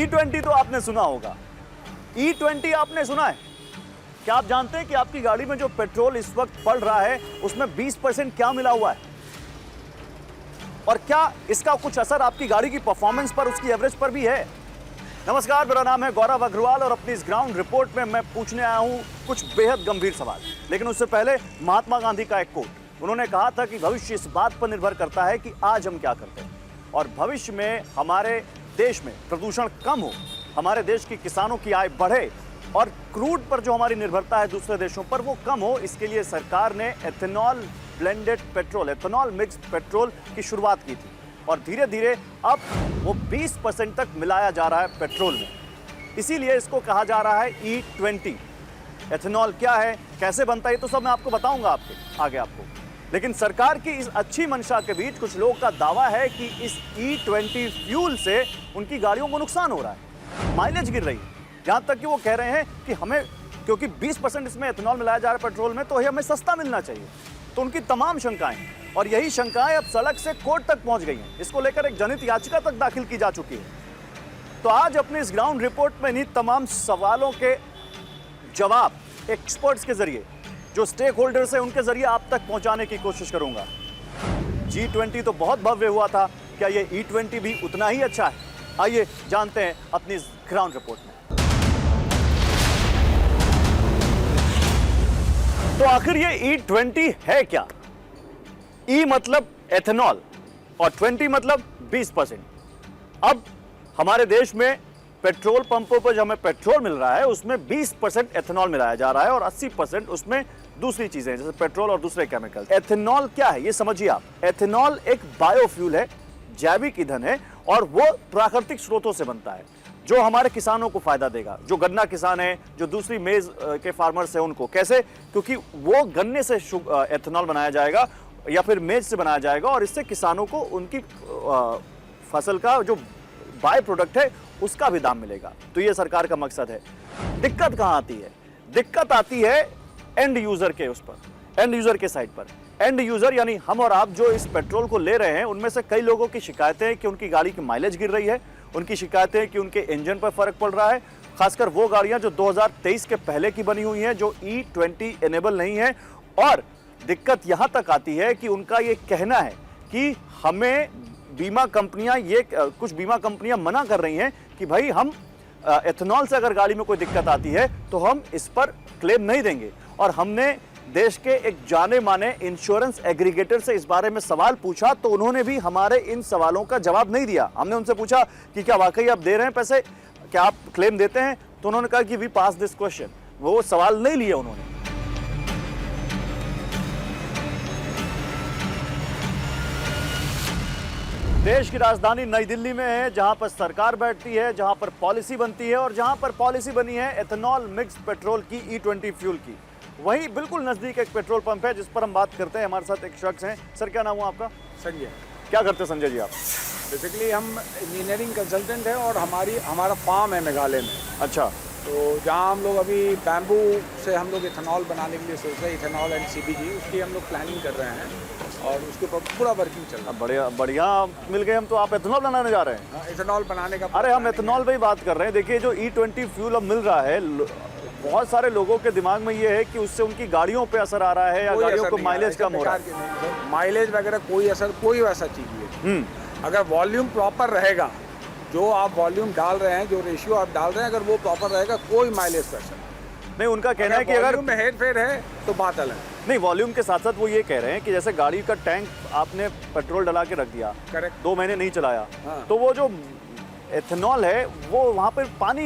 E20 तो आपने सुना होगा। E20 आपने सुना है? क्या आप जानते हैं कि आपकी गाड़ी में जो पेट्रोल इस वक्त पड़ रहा है उसमें 20% क्या मिला हुआ है? और क्या इसका कुछ असर आपकी गाड़ी की परफॉर्मेंस पर, उसकी एवरेज पर भी है? नमस्कार, मेरा नाम है गौरव अग्रवाल और अपनी इस ग्राउंड रिपोर्ट में मैं पूछने आया हूं कुछ बेहद गंभीर सवाल। लेकिन उससे पहले महात्मा गांधी का एक कोट। उन्होंने कहा था कि भविष्य इस बात पर निर्भर करता है कि आज हम क्या करते हैं, और भविष्य में हमारे देश में प्रदूषण कम हो, हमारे देश के किसानों की आय बढ़े और क्रूड पर जो हमारी निर्भरता है दूसरे देशों पर वो कम हो। इसके लिए सरकार ने ethanol blended petrol, ethanol mixed petrol की शुरुआत की थी और धीरे धीरे अब वो 20% तक मिलाया जा रहा है पेट्रोल में। इसीलिए इसको कहा जा रहा है E20। एथेनॉल क्या है, कैसे बनता है, ये तो सब मैं आपको बताऊंगा आगे आपको। लेकिन सरकार की इस अच्छी मंशा के बीच कुछ लोगों का दावा है कि इस E20 फ्यूल से उनकी गाड़ियों को नुकसान हो रहा है, माइलेज गिर रही है। यहां तक कि वो कह रहे हैं कि हमें, क्योंकि 20% इसमें एथेनॉल मिलाया जा रहा है पेट्रोल में, तो हमें सस्ता मिलना चाहिए। तो उनकी तमाम शंकाएं, और यही शंकाएं अब सड़क से कोर्ट तक पहुंच गई हैं। इसको लेकर एक जनहित याचिका तक दाखिल की जा चुकी है। तो आज अपने इस ग्राउंड रिपोर्ट में इन्हीं तमाम सवालों के जवाब एक्सपर्ट्स के जरिए, जो स्टेक होल्डर्स हैं, उनके जरिए आप तक पहुंचाने की कोशिश करूंगा। G20 तो बहुत भव्य हुआ था, क्या ये E20 भी उतना ही अच्छा है? आइए जानते हैं अपनी इस ग्राउंड रिपोर्ट में। तो आखिर ये E20 है क्या? E मतलब एथेनॉल और 20 मतलब 20%। अब हमारे देश में पेट्रोल पंपों पर जो हमें पेट्रोल मिल रहा है उसमें 20% एथेनॉल मिलाया जा रहा है और 80% उसमें दूसरी चीजें जैसे पेट्रोल और दूसरे केमिकल। एथेनॉल क्या है ये समझिए आप। एथेनॉल एक बायोफ्यूल है, जैविक ईंधन है और वो प्राकृतिक स्रोतों से बनता है जो हमारे किसानों को फायदा देगा। जो गन्ना किसान है, जो दूसरी मेज के फार्मर्स हैं, उनको कैसे, क्योंकि वो गन्ने से एथेनॉल बनाया जाएगा या फिर मेज से बनाया जाएगा और इससे किसानों को उनकी फसल का जो बाय प्रोडक्ट है उसका भी दाम मिलेगा। तो ये सरकार का मकसद है। दिक्कत कहां आती है? दिक्कत आती है एंड यूजर के उस पर, एंड यूजर के साइड पर। एंड यूजर यानी हम और आप जो इस पेट्रोल को ले रहे हैं, उनमें से कई लोगों की शिकायतें हैं कि उनकी गाड़ी की माइलेज गिर रही है, उनकी शिकायतें हैं कि उनके इंजन पर फर्क पड़ रहा है। खासकर वो गाड़ियां जो 2023 के पहले की बनी हुई हैं, जो E20 इनेबल नहीं है। और दिक्कत यहां तक आती है कि उनका ये कहना है कि हमें बीमा कंपनियां, कुछ बीमा कंपनियां मना कर रही हैं कि भाई हम एथेनॉल से अगर गाड़ी में कोई दिक्कत आती है तो हम इस पर क्लेम नहीं देंगे। और हमने देश के एक जाने माने इंश्योरेंस एग्रीगेटर से इस बारे में सवाल पूछा तो उन्होंने भी हमारे इन सवालों का जवाब नहीं दिया। हमने उनसे पूछा कि क्या वाकई आप दे रहे हैं पैसे, क्या आप क्लेम देते हैं? तो उन्होंने कहा कि वी पास दिस क्वेश्चन। वो सवाल नहीं लिए उन्होंने। देश की राजधानी नई दिल्ली में है, जहां पर सरकार बैठती है, जहां पर पॉलिसी बनती है और जहां पर पॉलिसी बनी है एथेनॉल मिक्स्ड पेट्रोल की, E20 फ्यूल की। वहीं बिल्कुल नजदीक एक पेट्रोल पंप है जिस पर हम बात करते हैं। हमारे साथ एक शख्स हैं। सर, क्या नाम हुआ आपका? संजय। क्या करते हैं संजय जी आप? बेसिकली हम इंजीनियरिंग कंसल्टेंट हैं और हमारा फार्म है मेघालय में। अच्छा। तो जहाँ हम लोग अभी बैम्बू से हम लोग इथेनॉल बनाने के लिए सोच रहे हैं, इथेनॉल एंड CBG, उसकी हम लोग प्लानिंग कर रहे हैं और उसके ऊपर पूरा वर्किंग चल रहा है। बढ़िया बढ़िया मिल गए हम। तो आप एथेनॉल बनाने जा रहे हैं? हाँ, इथेनॉल बनाने का। अरे हम एथेनॉल पे ही बात कर रहे हैं। देखिए, जो E20 फ्यूल अब मिल रहा है, बहुत सारे लोगों के दिमाग में ये है कि उससे उनकी गाड़ियों पे असर आ रहा है या गाड़ियों को माइलेज कम हो रहा है। माइलेज वगैरह कोई असर, कोई वैसा चीज नहीं है। अगर वॉल्यूम प्रॉपर रहेगा, जो आप वॉल्यूम डाल रहे हैं, जो रेशियो आप डाल रहे हैं, अगर वो प्रॉपर रहेगा, कोई माइलेज का असर नहीं। उनका कहना है कि अगर में हेर फेर है तो बात अलग है। नहीं, वॉल्यूम के साथ साथ वो ये कह रहे हैं कि जैसे गाड़ी का टैंक आपने पेट्रोल डला के रख दिया, करेक्ट, 2 महीने नहीं चलाया, हाँ। तो वो जो एथेनॉल है वो वहाँ पर पानी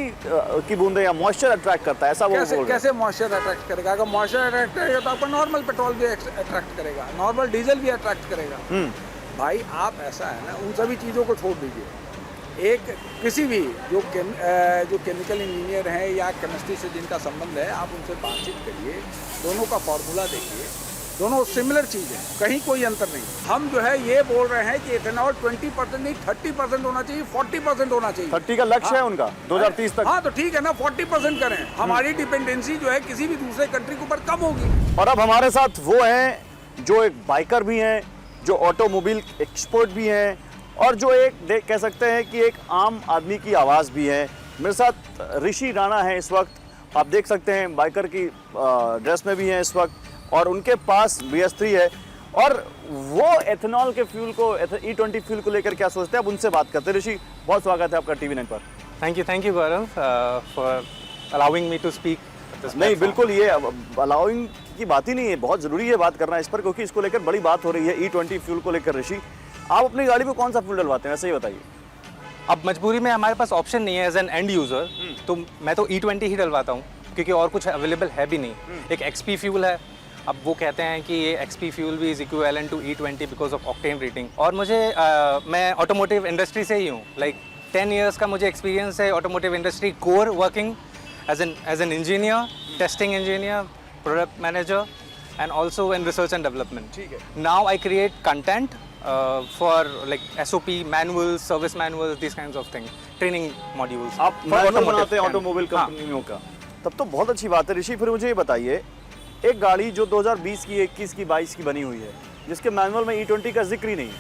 की बूंदे या मॉइस्चर अट्रैक्ट करता है, ऐसा वो बोल रहे हैं। कैसे मॉइस्चर अट्रैक्ट करेगा? अगर मॉइस्चर अट्रैक्ट करेगा तो आपका नॉर्मल पेट्रोल भी अट्रैक्ट करेगा, नॉर्मल डीजल भी अट्रैक्ट करेगा। भाई आप, ऐसा है ना, उन सभी चीज़ों को छोड़ दीजिए। एक किसी भी जो केमिकल इंजीनियर हैं या केमिस्ट्री से जिनका संबंध है, आप उनसे बातचीत करिए, दोनों का फॉर्मूला देखिए, दोनों सिमिलर चीज़ है, कहीं कोई अंतर नहीं। हम जो है ये बोल रहे हैं कि इथेनॉल 20% नहीं 30% होना चाहिए, 40% होना चाहिए। 30 का लक्ष्य है उनका 2030 तक। हाँ, तो ठीक है ना, 40% करें। हमारी डिपेंडेंसी जो है किसी भी दूसरे कंट्री के ऊपर कम होगी। और अब हमारे साथ वो हैं जो एक बाइकर भी हैं, जो ऑटोमोबाइल एक्सपर्ट भी हैं और जो कह सकते हैं कि एक आम आदमी की आवाज़ भी है। मेरे साथ ऋषि राणा है इस वक्त, आप देख सकते हैं बाइकर की ड्रेस में भी हैं इस वक्त, और उनके पास BS3 है, और वो एथेनॉल के फ्यूल को, E20 फ्यूल को लेकर क्या सोचते हैं, अब उनसे बात करते हैं। ऋषि, बहुत स्वागत है आपका TV9 पर। Thank you Gaurav for allowing me to speak. नहीं, बिल्कुल, ये अलाउइंग की बात ही नहीं है, बहुत ज़रूरी है बात करना इस पर, क्योंकि इसको लेकर बड़ी बात हो रही है E20 फ्यूल को लेकर। ऋषि, आप अपनी गाड़ी में कौन सा फ्यूल डलवाते हैं, ऐसे ही बताइए। अब मजबूरी में हमारे पास ऑप्शन नहीं है एज एन एंड यूज़र, तो मैं तो E20 ही डलवाता हूँ, क्योंकि और कुछ अवेलेबल है भी नहीं। एक XP फ्यूल है, अब वो कहते हैं कि ये XP फ्यूल भी is equivalent to E20 because of octane rating. और मुझे मैं ऑटोमोटिव इंडस्ट्री से ही हूँ, लाइक 10 years का मुझे एक्सपीरियंस है automotive industry, core working as an engineer, testing engineer, product manager, and also in research and development. Now I create content for like SOP manuals, service manuals, these kinds of things, training modules. आप for manual automotive बनाते हैं and- automobile हाँ, कंपनियों का, तब तो बहुत अच्छी बात है। ऋषि, फिर मुझे ये बताइए, एक गाड़ी जो 2020 की, 21 की, 22 की बनी हुई है, जिसके मैनुअल में E20 का जिक्र ही नहीं है,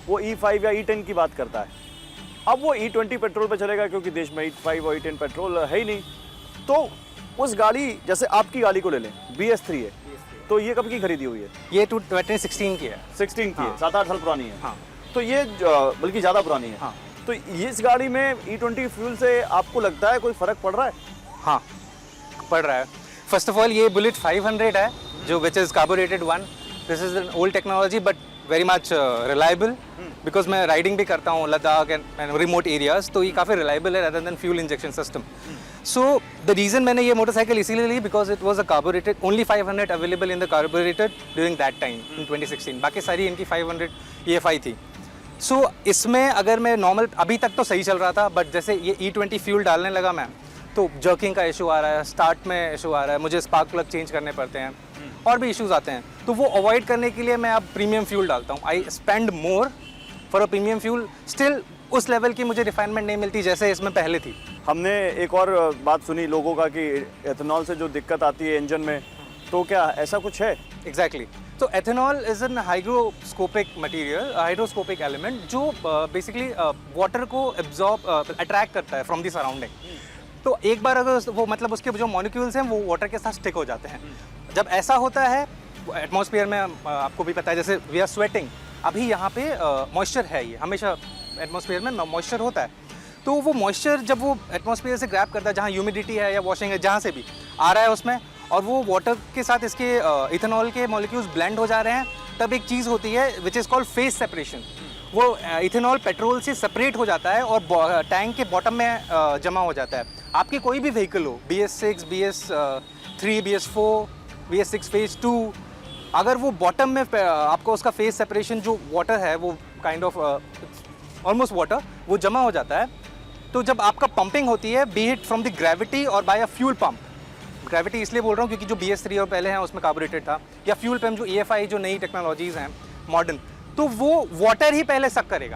वो E5 या E10 की बात करता है, अब वो E20 पेट्रोल पे चलेगा, क्योंकि देश में E5 और E10 पेट्रोल है ही नहीं। तो उस गाड़ी, जैसे आपकी गाड़ी को ले लें, BS3 है, तो ये कब की खरीदी हुई है? ये 2016 की है। 16 की है, हाँ। 7-8 साल पुरानी है। हाँ। तो ये बल्कि ज़्यादा पुरानी है। हाँ। तो ये इस गाड़ी में E20 फ्यूल से आपको लगता है कोई फ़र्क पड़ रहा है? हाँ, पड़ रहा है। फर्स्ट ऑफ ऑल ये बुलेट 500 है, जो which is carbonated one. This is an old technology but very much reliable, because मैं राइडिंग भी करता हूँ लद्दाख एंड रिमोट एरियाज, तो ये काफ़ी रिलायबल है rather than fuel injection system. So the reason मैंने ये मोटरसाइकिल इसीलिए ली because it was a carbureted, only 500 available in the carbureted during that time in 2016, बाकी सारी इनकी 500 EFI थी। सो इसमें अगर मैं नॉर्मल, अभी तक तो सही चल रहा था, बट जैसे ये E20 फ्यूल डालने लगा मैं, तो जर्किंग का इशू आ रहा है, स्टार्ट में इशू आ रहा है, मुझे स्पार्क प्लग चेंज करने पड़ते हैं, और भी इश्यूज आते हैं। तो वो अवॉइड करने के लिए मैं अब प्रीमियम फ्यूल डालता हूँ। I spend more for a premium fuel, still उस लेवल की मुझे रिफाइनमेंट नहीं मिलती जैसे इसमें पहले थी। हमने एक और बात सुनी लोगों का कि एथेनॉल से जो दिक्कत आती है इंजन में, तो क्या ऐसा कुछ है? एग्जैक्टली। तो ethanol is an hydroscopic material, hydroscopic element, जो बेसिकली वाटर को एब्जॉर्ब, अट्रैक्ट करता है फ्रॉम द सराउंडिंग। तो एक बार अगर वो, मतलब उसके जो मॉलिक्यूल्स हैं वो वाटर के साथ स्टिक हो जाते हैं। जब ऐसा होता है एटमॉस्फेयर में, आपको भी पता है, जैसे वी आर स्वेटिंग, अभी यहाँ पे मॉइस्चर है, ये हमेशा एटमॉस्फेयर में मॉइस्चर होता है। तो वो मॉइस्चर जब वो एटमॉस्फेयर से ग्रैब करता है, जहाँ ह्यूमिडिटी है या वॉशिंग है, जहाँ से भी आ रहा है उसमें, और वो वाटर के साथ इसके इथेनॉल के मॉलिक्यूल्स ब्लेंड हो जा रहे हैं, तब एक चीज़ होती है which is called phase separation. वो इथेनॉल पेट्रोल से सेपरेट हो जाता है और टैंक के बॉटम में जमा हो जाता है। आपकी कोई भी व्हीकल हो, BS6, BS3, BS4, BS6 phase 2, अगर वो बॉटम में आपको उसका फेज सेपरेशन जो वाटर है, वो काइंड ऑफ ऑलमोस्ट वाटर, वो जमा हो जाता है। तो जब आपका पंपिंग होती है, be it from the gravity और by a fuel pump, gravity इसलिए बोल रहा हूँ क्योंकि जो BS3 और पहले हैं उसमें कार्बोरेटेड था, या फ्यूल पंप जो EFI, जो नई टेक्नोलॉजीज़ हैं मॉडर्न, तो वो वाटर ही पहले सक करेगा।